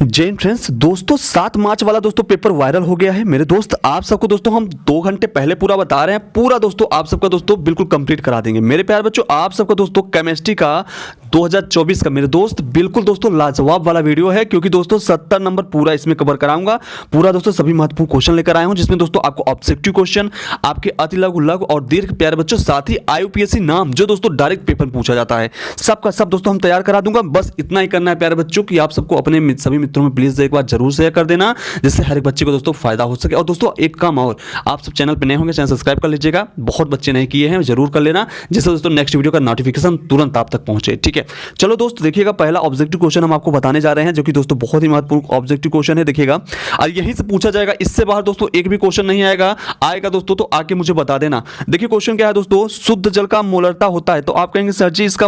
Jain friends, दोस्तों 7 मार्च वाला दोस्तों पेपर वायरल हो गया है मेरे दोस्त। आप सबको दोस्तों हम 2 घंटे पहले पूरा बता रहे हैं, पूरा दोस्तों आप सबका दोस्तों बिल्कुल कंप्लीट करा देंगे। मेरे प्यारे बच्चों, आप सबका दोस्तों केमिस्ट्री का 2024 का मेरे दोस्त बिल्कुल दोस्तों लाजवाब वाला वीडियो है, क्योंकि दोस्तों 70 नंबर पूरा इसमें कवर कराऊंगा। पूरा दोस्तों सभी महत्वपूर्ण क्वेश्चन लेकर आया हूं, जिसमें दोस्तों आपको ऑब्जेक्टिव क्वेश्चन, आपके अति लघु लघु और दीर्घ प्यारे बच्चों, साथ ही IUPAC नाम जो दोस्तों डायरेक्ट पेपर पूछा जाता है, सबका सब दोस्तों हम तैयार करा दूंगा। बस इतना ही करना है प्यारे बच्चों कि आप सबको अपने सभी मित्रों में प्लीज एक बार जरूर शेयर कर देना, जिससे हर एक बच्चे को दोस्तों फायदा हो सके। और दोस्तों एक काम और, आप सब चैनल पे नए होंगे, चैनल सब्सक्राइब कर लीजिएगा। बहुत बच्चे नहीं किए हैं, जरूर कर लेना, जिससे दोस्तों नेक्स्ट वीडियो का नोटिफिकेशन तुरंत आप तक पहुंचे। ठीक है, चलो दोस्त देखिएगा, पहला ऑब्जेक्टिव क्वेश्चन हम आपको बताने जा रहे हैं, जो कि दोस्तों बहुत ही महत्वपूर्ण ऑब्जेक्टिव क्वेश्चन है। देखिएगा, और यहीं से पूछा जाएगा, इससे बाहर दोस्तों एक भी क्वेश्चन नहीं आएगा दोस्तों, तो आके मुझे बता देना। देखिए क्वेश्चन क्या है दोस्तों, शुद्ध जल का मोलरता होता है, तो आप कहेंगे सर जी इसका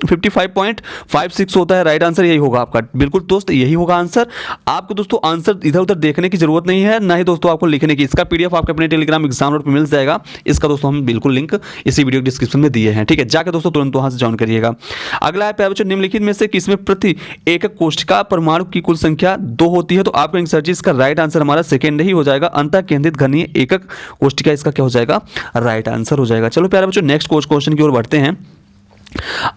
55.56 होता है। राइट आंसर यही होगा आपका, बिल्कुल दोस्त यही होगा आंसर। आपको दोस्तों आंसर इधर उधर देखने की जरूरत नहीं है, ना ही दोस्तों आपको लिखने की। इसका PDF आपके अपने टेलीग्राम एग्जाम पे मिल जाएगा। इसका दोस्तों हम बिल्कुल लिंक इसी वीडियो डिस्क्रिप्शन में दिए हैं। ठीक है, जाकर दोस्तों तुरंत वहां से ज्वाइन करिएगा। अगला है प्यारे बच्चों, निम्नलिखित में से किसमें प्रति एकक कोशिका परमाणु की कुल संख्या 2 होती है? तो आप कहेंगे सर जी इसका राइट आंसर हमारा सेकेंड ही हो जाएगा, अंतः केंद्रित घनीय एकक कोशिका इसका क्या हो जाएगा, राइट आंसर हो जाएगा। चलो प्यारे बच्चों नेक्स्ट क्वेश्चन की ओर बढ़ते हैं।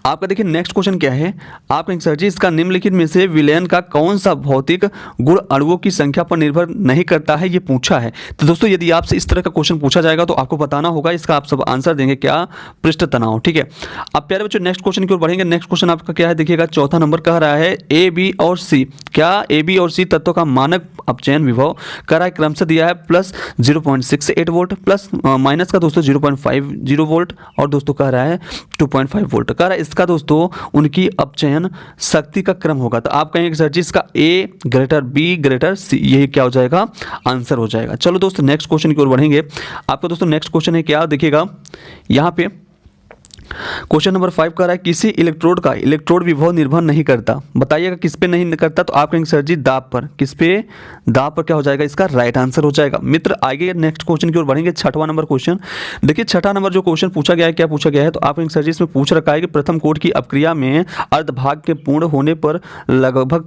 आपका देखिए नेक्स्ट क्वेश्चन क्या है, आप कहेंगे सर जी इसका निम्नलिखित में से विलयन का कौन सा भौतिक गुण अणुओं की संख्या पर निर्भर नहीं करता है, ये पूछा है। तो दोस्तों यदि आपसे इस तरह का क्वेश्चन पूछा जाएगा तो आपको बताना होगा, इसका आप सब आंसर देंगे क्या, पृष्ठ तनाव। ठीक है, अब प्यारे बच्चों नेक्स्ट क्वेश्चन की ओर बढ़ेंगे। नेक्स्ट क्वेश्चन आपका क्या है, देखिएगा चौथा नंबर कह रहा है A, B और C, क्या A, B और C तत्वों का मानक अपचयन विभव कह रहा है, क्रमशः दिया है प्लस 0.68 वोल्ट, प्लस माइनस का दोस्तों 0.50 वोल्ट, और दोस्तों कह रहा है 2.5 वोल्ट। कह रहा है इसका दोस्तों उनकी अपचयन शक्ति का क्रम होगा। तो आप कहेंगे सर जी इसका A greater B greater C, यही क्या हो जाएगा, आंसर हो जाएगा। चलो दोस्तों नेक्स्ट क्वेश्चन की ओर बढ़ेंगे। आपका दोस्तों नेक्स्ट क्वेश्चन है क्या, देखिएगा यहाँ पे क्वेश्चन नंबर 5 कह रहा है किसी इलेक्ट्रोड का इलेक्ट्रोड विभव निर्भर नहीं करता। बताइएगा किस पे नहीं करता? तो आप कहेंगे सर जी दाब पर। किस पे? दाब पर क्या हो जाएगा, इसका राइट आंसर हो जाएगा। मित्र आगे नेक्स्ट क्वेश्चन की ओर बढ़ेंगे। 6वां नंबर क्वेश्चन, देखिए 6वां नंबर जो क्वेश्चन पूछा गया है, क्या पूछा गया है? तो आप कहेंगे सर जी इसमें पूछ रखा है कि प्रथम कोट की अपक्रिया में अर्धभाग के पूर्ण होने पर लगभग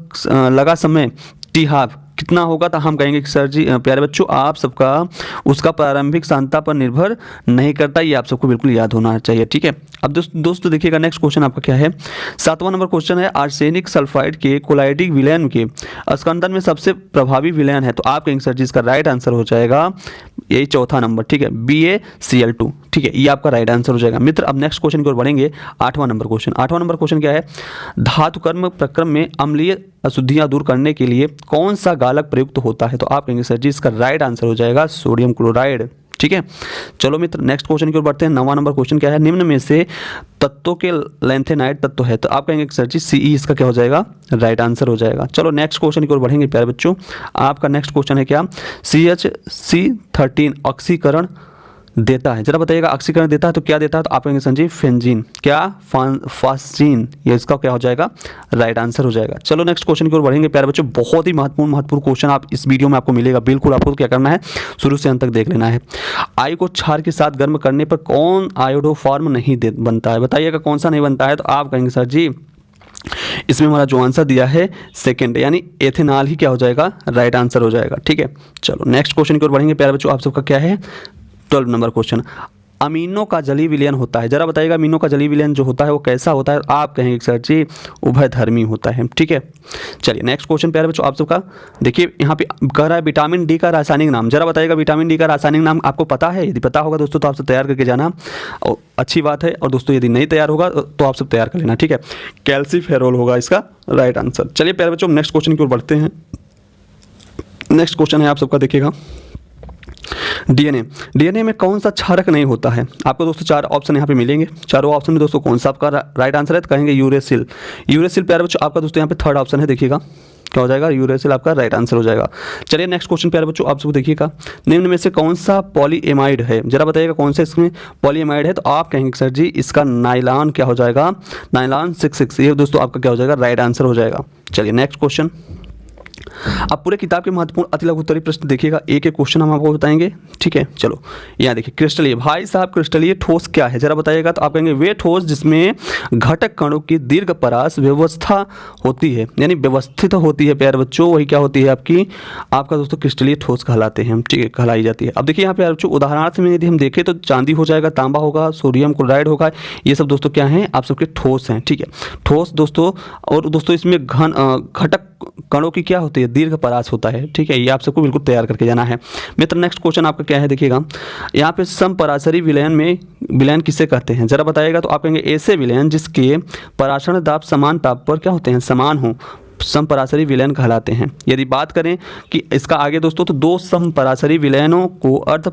लगा समय t½ कितना होगा? तो हम कहेंगे कि सर जी प्यारे बच्चों आप सबका उसका प्रारंभिक सांद्रता पर निर्भर नहीं करता, ये आप सबको बिल्कुल याद होना चाहिए। ठीक है, अब दोस्तों देखिएगा नेक्स्ट क्वेश्चन आपका क्या है, 7वां नंबर क्वेश्चन है आर्सेनिक सल्फाइड के कोलाइडिक विलयन के स्कंदन में सबसे प्रभावी विलयन है। तो आप कहेंगे सर जी इसका राइट आंसर हो जाएगा यही चौथा नंबर। ठीक है, BaCl2। ठीक है, ये आपका राइट आंसर हो जाएगा। मित्र अब नेक्स्ट क्वेश्चन की ओर बढ़ेंगे। 8वां नंबर क्वेश्चन, 8वां नंबर क्वेश्चन क्या है, धातु कर्म प्रक्रम में अम्लीय अशुद्धियां दूर करने के लिए कौन सा गालक प्रयुक्त होता है? तो आप कहेंगे सर जी इसका राइट आंसर हो जाएगा सोडियम क्लोराइड। ठीक है, चलो मित्र नेक्स्ट क्वेश्चन की ओर बढ़ते हैं। 9वां नंबर क्वेश्चन क्या है, निम्न में से तत्वों के लैंथेनाइड तत्व है? तो आप कहेंगे सर जी CE इसका क्या हो जाएगा, राइट आंसर हो जाएगा। चलो नेक्स्ट क्वेश्चन की ओर बढ़ेंगे प्यारे बच्चों। आपका नेक्स्ट क्वेश्चन है क्या, CH3 ऑक्सीकरण देता है, जरा बताइएगा ऑक्सीकरण देता है तो क्या देता है? तो आप कहेंगे संजीव फेंजीन, क्या फास्जीन, ये इसका क्या हो जाएगा, राइट आंसर हो जाएगा। चलो नेक्स्ट क्वेश्चन की ओर बढ़ेंगे प्यारे बच्चों। बहुत ही महत्वपूर्ण क्वेश्चन आप इस वीडियो में आपको मिलेगा, बिल्कुल आपको क्या करना है, शुरू से अंत तक देख लेना है। आयु को क्षार के साथ गर्म करने पर कौन आयोडोफॉर्म नहीं बनता है? बताइएगा कौन सा नहीं बनता है? तो आप कहेंगे सर जी इसमें हमारा जो आंसर दिया है सेकंड, यानी एथेनॉल ही क्या हो जाएगा, राइट आंसर हो जाएगा। ठीक है, चलो नेक्स्ट क्वेश्चन की ओर बढ़ेंगे प्यारे बच्चों। आप सबका क्या है, 12 नंबर क्वेश्चन, अमीनो का जलीय विलयन होता है, जरा बताइएगा अमीनो का जलीय विलयन जो होता है वो कैसा होता है? आप कहेंगे सर जी उभयधर्मी होता है। ठीक है, चलिए नेक्स्ट क्वेश्चन प्यारे बच्चों आप सबका, देखिए यहाँ पे कह रहा है विटामिन डी का रासायनिक नाम, जरा बताइएगा विटामिन डी का रासायनिक नाम आपको पता है? यदि पता होगा दोस्तों तो आप सब तैयार करके जाना, और अच्छी बात है, और दोस्तों यदि नहीं तैयार होगा तो आप सब तैयार कर लेना। ठीक है, कैल्सीफेरोल होगा इसका राइट आंसर। चलिए प्यारे बच्चों नेक्स्ट क्वेश्चन की ओर बढ़ते हैं। नेक्स्ट क्वेश्चन है आप सबका, देखिएगा डीएनए में कौन सा क्षारक नहीं होता है? आपको दोस्तों 4 ऑप्शन यहाँ पे मिलेंगे। चारों ऑप्शन में दोस्तों कौन सा आपका राइट आंसर है? तो कहेंगे यूरेसिल। यूरेसिल प्यारे बच्चों आपका दोस्तों यहाँ पे 3rd ऑप्शन है, देखिएगा क्या हो जाएगा, यूरेसिल आपका राइट आंसर हो जाएगा। चलिए नेक्स्ट क्वेश्चन प्यारे बच्चों आप सबको देखिएगा, निम्न में से कौन सा पॉलीएमाइड है? जरा बताइएगा कौन सा इसमें पॉलीएमाइड है? तो आप कहेंगे सर जी इसका नाइलॉन क्या हो जाएगा, नाइलॉन 66, ये दोस्तों आपका क्या हो जाएगा, राइट आंसर हो जाएगा। चलिए नेक्स्ट क्वेश्चन, अब पूरे किताब के महत्वपूर्ण अति लघु उत्तरीय प्रश्न देखिएगा, एक एक क्वेश्चन हम आपको बताएंगे, ठीक है। चलो यहाँ देखिए, क्रिस्टलीय, भाई साहब क्रिस्टलीय ठोस क्या है जरा बताइएगा। तो आप कहेंगे वे ठोस जिसमें घटक कणों की दीर्घ परास व्यवस्था होती है, यानी व्यवस्थित होती है प्यारे बच्चों, वही क्या होती है आपका दोस्तों क्रिस्टलीय ठोस कहलाते हैं, ठीक है, कहलाई जाती है। अब देखिए यहाँ पे बच्चों उदाहरणार्थ में यदि हम देखें तो चांदी हो जाएगा, तांबा होगा, सोडियम क्लोराइड होगा, ये सब दोस्तों क्या हैं आप सबके ठोस हैं, ठीक है, ठोस दोस्तों। और दोस्तों इसमें घटक कणों की क्या होती है, दीर्घ परास होता है, ठीक है, ये आप सबको बिल्कुल तैयार करके जाना है मित्र। नेक्स्ट क्वेश्चन आपका क्या है देखिएगा, यहाँ पे समपराशरी विलयन में विलयन किसे कहते हैं जरा बताइएगा। तो आप कहेंगे ऐसे विलयन जिसके पराशरण दाब समान ताप पर क्या होते हैं, समान हो, समपराशरी विलयन कहलाते हैं। यदि बात करें कि इसका आगे दोस्तों, तो दो समपराशरी विलयनों को अर्ध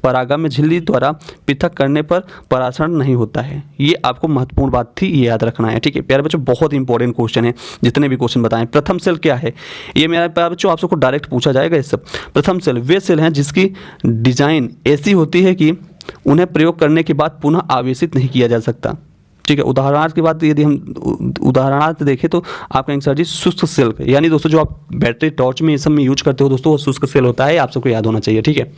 परागम झिल्ली द्वारा पृथक करने पर पराशरण नहीं होता है। ये आपको महत्वपूर्ण बात थी, ये याद रखना है, ठीक है प्यारे बच्चों, बहुत इंपॉर्टेंट क्वेश्चन है, जितने भी क्वेश्चन बताएं। प्रथम सेल क्या है, ये मेरा प्यारे बच्चों आप सबको डायरेक्ट पूछा जाएगा। इस सब प्रथम सेल वे सेल हैं जिसकी डिजाइन ऐसी होती है कि उन्हें प्रयोग करने के बाद पुनः आवेशित नहीं किया जा सकता, ठीक है। उदाहरणार्थ की बात यदि हम उदाहरणार्थ देखें तो आप कहेंगे सर जी शुष्क सेल, यानी दोस्तों जो आप बैटरी टॉर्च में ये सब में यूज करते हो दोस्तों, वो शुष्क सेल होता है, आप सबको याद होना चाहिए, ठीक है,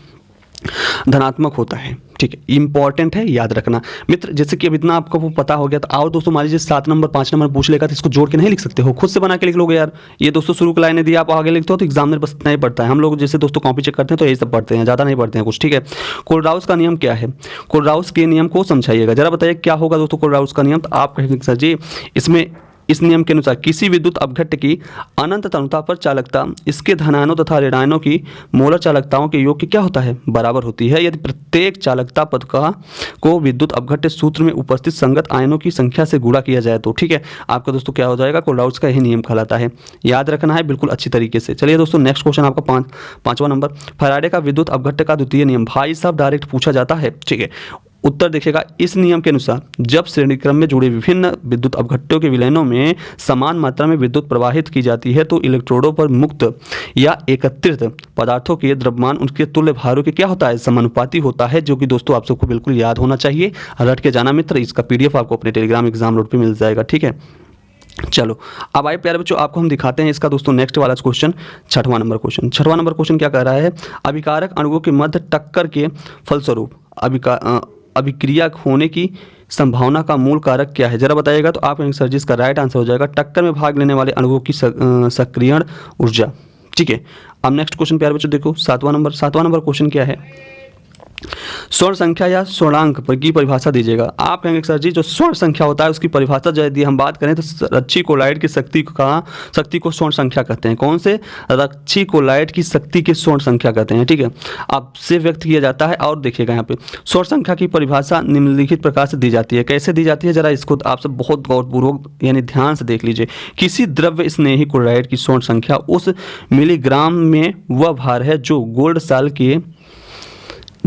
धनात्मक होता है, ठीक है, इंपॉर्टेंट है, याद रखना मित्र। जैसे कि अब इतना आपको वो पता हो गया, तो और दोस्तों मान लीजिए 7 नंबर 5 नंबर पूछ लेगा तो इसको जोड़ के नहीं लिख सकते हो, खुद से बना के लिख लोगे यार। ये दोस्तों शुरू की लाइनें दी, आप आगे लिखते हो तो एग्जामिनर बस इतना ही पढ़ता है। हम लोग जैसे दोस्तों कॉपी चेक करते हैं तो यही सब पढ़ते हैं, ज़्यादा नहीं पढ़ते हैं कुछ, ठीक है। कोलराउस का नियम क्या है, कोलराउस के नियम को समझाइएगा जरा बताइए क्या होगा दोस्तों कोलराउस का नियम। तो आप कहेंगे सर जी इसमें इस नियम के अनुसार किसी विद्युत अपघट्य की अनंत तनुता पर चालकता इसके धनायनों तथा ऋणायनों की मोलर चालकताओं के योग की क्या होता है, बराबर होती है, यदि प्रत्येक चालकता पद को विद्युत अपघट्य सूत्र में उपस्थित संगत आयनों की संख्या से गुणा किया जाए तो, ठीक है, आपका दोस्तों क्या हो जाएगा, कोलराउस का यही नियम कहलाता है, याद रखना है बिल्कुल अच्छी तरीके से। चलिए दोस्तों नेक्स्ट क्वेश्चन आपका पांचवा नंबर, फैराडे का विद्युत अपघट्य का द्वितीय नियम, भाई साहब डायरेक्ट पूछा जाता है, ठीक है। उत्तर देखिएगा, इस नियम के अनुसार जब श्रेणी क्रम में जुड़े विभिन्न विद्युत अपघट्यों के विलयनों में समान मात्रा में विद्युत प्रवाहित की जाती है तो इलेक्ट्रोडों पर मुक्त या एकत्रित पदार्थों के द्रव्यमान उनके तुल्य भारों के क्या होता है, समानुपाती होता है, जो कि दोस्तों आप सबको बिल्कुल याद होना चाहिए, रट के जाना मित्र। इसका PDF आपको अपने टेलीग्राम एग्जाम रोड पर मिल जाएगा, ठीक है। चलो अब आए प्यारे बच्चों, आपको हम दिखाते हैं इसका दोस्तों नेक्स्ट वाला क्वेश्चन, छठवां नंबर क्वेश्चन क्या कह रहा है, अभिकारक अणुओं के मध्य टक्कर के फलस्वरूप अभिक्रिया होने की संभावना का मूल कारक क्या है जरा बताइएगा। तो आप सर जी इसका राइट आंसर हो जाएगा टक्कर में भाग लेने वाले अणुओं की सक्रियण ऊर्जा, ठीक है। अब नेक्स्ट क्वेश्चन प्यारे बच्चों देखो, सातवां नंबर क्वेश्चन क्या है, स्वर्ण संख्या या स्वर्णांक की परिभाषा दीजिएगा। आप कहेंगे सर जी जो स्वर्ण संख्या होता है उसकी परिभाषा यदि हम बात करें तो रच्छी कोलाइड की शक्ति को स्वर्ण संख्या कहते हैं। कौन से, रच्छी कोलाइड की शक्ति के स्वर्ण संख्या कहते हैं, ठीक है, आपसे व्यक्त किया जाता है। और देखिएगा यहाँ पे स्वर्ण संख्या की परिभाषा निम्नलिखित प्रकार से दी जाती है, कैसे दी जाती है जरा इसको आप सब बहुत गौरपूर्वक यानी ध्यान से देख लीजिए। किसी द्रव्य स्नेही क्लोराइड की स्वर्ण संख्या उस मिलीग्राम में वह भार है जो गोल्ड साल के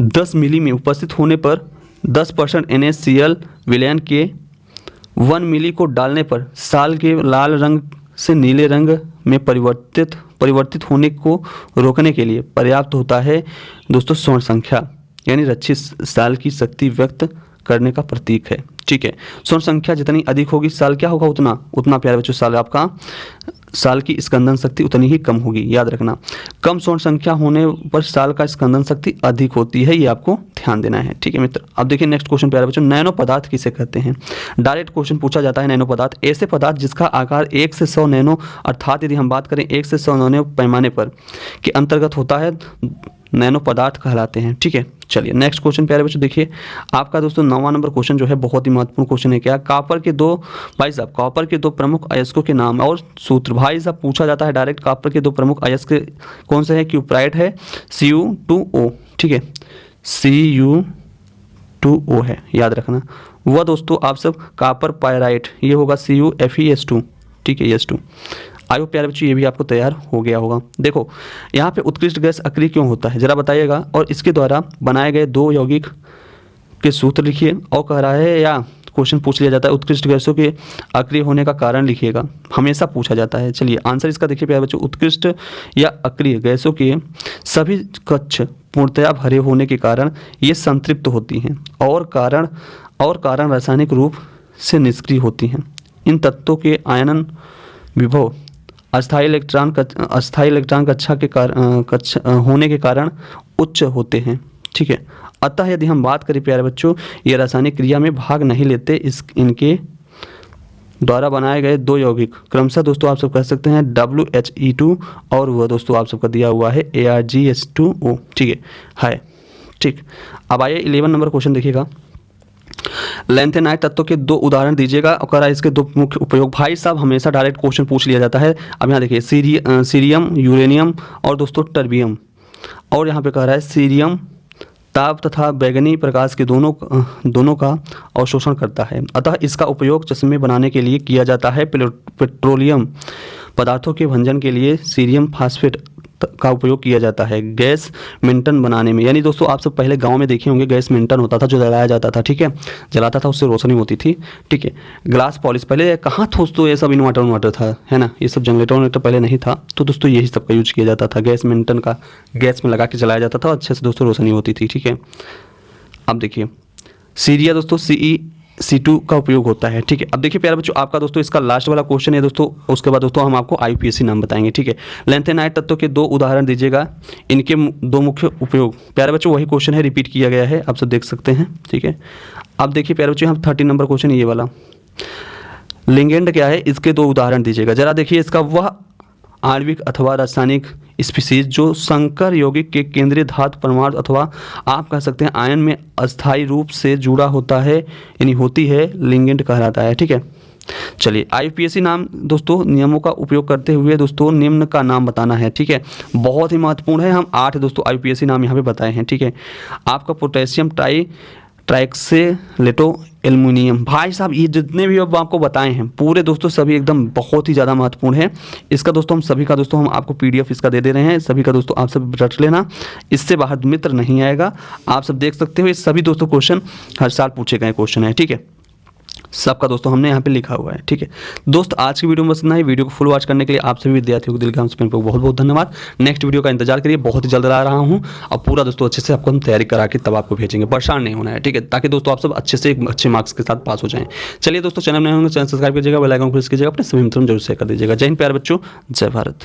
10 मिली में उपस्थित होने पर 10% NaCl विलयन के 1 मिली को डालने पर साल के लाल रंग से नीले रंग में परिवर्तित होने को रोकने के लिए पर्याप्त होता है दोस्तों स्वर्ण संख्या, यानी रच्छी साल की शक्ति व्यक्त करने का प्रतीक है, ठीक है। स्वर्ण संख्या जितनी अधिक होगी साल क्या होगा उतना प्यारे बच्चों साल आपका साल की स्कंदन शक्ति उतनी ही कम होगी, याद रखना। कम स्वर्ण संख्या होने पर साल का स्कंदन शक्ति अधिक होती है, ये आपको ध्यान देना है, ठीक है मित्र। अब देखिए नेक्स्ट क्वेश्चन प्यारे बच्चों, नैनो पदार्थ किसे कहते हैं। डायरेक्ट क्वेश्चन पूछा जाता है। नैनो पदार्थ ऐसे पदार्थ जिसका आकार 1 से 100 नैनो अर्थात यदि हम बात करें 1 से 100 नैनो पैमाने पर के अंतर्गत होता है, नैनो पदार्थ कहलाते हैं, ठीक है। चलिए नेक्स्ट क्वेश्चन प्यारे बच्चों देखिए आपका दोस्तों 9वां नंबर क्वेश्चन जो है बहुत ही महत्वपूर्ण क्वेश्चन है। क्या, कॉपर के दो प्रमुख अयस्कों के नाम और सूत्र। भाई साहब पूछा जाता है डायरेक्ट, कॉपर के 2 प्रमुख अयस्क कौन से हैं, क्यूप्राइट है, Cu2O, ठीक है, Cu2O है, याद रखना। वह दोस्तों आप सब कॉपर पायराइट, ये होगा CuFeS2, ठीक है, S2। आयो प्यारे बच्चों ये भी आपको तैयार हो गया होगा। देखो यहाँ पे उत्कृष्ट गैस अक्रिय क्यों होता है जरा बताइएगा, और इसके द्वारा बनाए गए 2 यौगिक के सूत्र लिखिए। और कह रहा है या क्वेश्चन पूछ लिया जाता है उत्कृष्ट गैसों के अक्रिय होने का कारण लिखिएगा, हमेशा पूछा जाता है। चलिए आंसर इसका देखिए प्यारे बच्चों, उत्कृष्ट या अक्रिय गैसों के सभी कक्ष पूर्णतया भरे होने के कारण ये संतृप्त होती हैं और कारण रासायनिक रूप से निष्क्रिय होती हैं। इन तत्वों के आयनन विभव अस्थायी इलेक्ट्रॉन कक्षा होने के कारण उच्च होते हैं। ठीक है, अतः यदि हम बात करें प्यारे बच्चों, ये रासायनिक क्रिया में भाग नहीं लेते। इनके द्वारा बनाए गए दो यौगिक क्रमशः दोस्तों आप सब कह सकते हैं WHE2 और वह दोस्तों आप सबका दिया हुआ है ArGH2O। ठीक है। ठीक, अब आइए 11 नंबर क्वेश्चन देखिएगा। लैंथेनाइट तत्व के दो उदाहरण दीजिएगा और करा इसके दो मुख्य उपयोग। भाई साहब हमेशा डायरेक्ट क्वेश्चन पूछ लिया जाता है। अब यहाँ देखिए सीरियम, यूरेनियम और दोस्तों टर्बियम, और यहाँ पे कह रहा है सीरियम ताप तथा बैगनी प्रकाश के दोनों का अवशोषण करता है, अतः इसका उपयोग चश्मे बनाने के लिए किया जाता है। पेट्रोलियम पदार्थों के भंजन के लिए सीरियम फास्फेट का उपयोग किया जाता है। गैस मेंटन बनाने में, यानी दोस्तों आप सब पहले गांव में देखे होंगे गैस मेंटन होता था जो जलाया जाता था। ठीक है, जलाता था उससे रोशनी होती थी। ठीक है, ग्लास पॉलिश, पहले कहाँ था दोस्तों ये सब इन्वर्टर था, है ना, ये सब जनरेटर पहले नहीं था, तो दोस्तों यही सब का यूज किया जाता था। गैस मेंटन का गैस में लगा के जलाया जाता था, अच्छे से दोस्तों रोशनी होती थी। ठीक है, अब देखिए सीरिया दोस्तों CeC2 का उपयोग होता है। ठीक है, अब देखिए प्यारे बच्चों आपका दोस्तों इसका लास्ट वाला क्वेश्चन है दोस्तों, उसके बाद दोस्तों हम आपको IUPAC नाम बताएंगे। ठीक है, लैंथेनाइट तत्व के दो उदाहरण दीजिएगा, इनके दो मुख्य उपयोग। प्यारे बच्चों वही क्वेश्चन है, रिपीट किया गया है, आप सब देख सकते हैं। ठीक है, अब देखिए प्यारे बच्चों हम 13 नंबर क्वेश्चन ये वाला, लिगेंड क्या है, इसके दो उदाहरण दीजिएगा। जरा देखिए इसका वह आणविक अथवा रासायनिक स्पीसीज जो संकर यौगिक के केंद्रीय धातु परमाणु अथवा आप कह सकते हैं आयन में अस्थायी रूप से जुड़ा होता है, यानी होती है, लिगेंड कहलाता है। ठीक है, चलिए IUPAC नाम दोस्तों नियमों का उपयोग करते हुए दोस्तों निम्न का नाम बताना है। ठीक है, बहुत ही महत्वपूर्ण है, हम 8 दोस्तों IUPAC नाम यहाँ पे बताए हैं। ठीक है, आपका पोटेशियम ट्राइक्सेलेटो एल्युमिनियम, भाई साहब ये जितने भी अब आपको बताए हैं पूरे दोस्तों सभी एकदम बहुत ही ज़्यादा महत्वपूर्ण है। इसका दोस्तों हम सभी का दोस्तों हम आपको PDF इसका दे रहे हैं, सभी का दोस्तों आप सब रट लेना, इससे बाहर मित्र नहीं आएगा। आप सब देख सकते हो ये सभी दोस्तों क्वेश्चन हर साल पूछे गए क्वेश्चन है। ठीक है, सबका दोस्तों हमने यहाँ पे लिखा हुआ है। ठीक है दोस्त, आज की वीडियो में बस इतना ही। वीडियो को फुल वॉच करने के लिए आप सभी विद्यार्थियों को दिल का बहुत बहुत धन्यवाद। नेक्स्ट वीडियो का इंतजार करिए, बहुत ही जल्द ला रहा हूँ और पूरा दोस्तों अच्छे से आपको हम तैयारी करा के तब आपको भेजेंगे, परेशान नहीं होना है। ठीक है, ताकि दोस्तों आप सब अच्छे से अच्छे मार्क्स के साथ पास हो जाएं। चलिए दोस्तों, चैनल नए होंगे चैनल सब्सक्राइब कीजिएगा, बेल आइकन प्रेस कीजिएगा, अपने सभी मित्रों जरूर शेयर कर दीजिएगा। जय हिंद प्यारे बच्चों, जय भारत।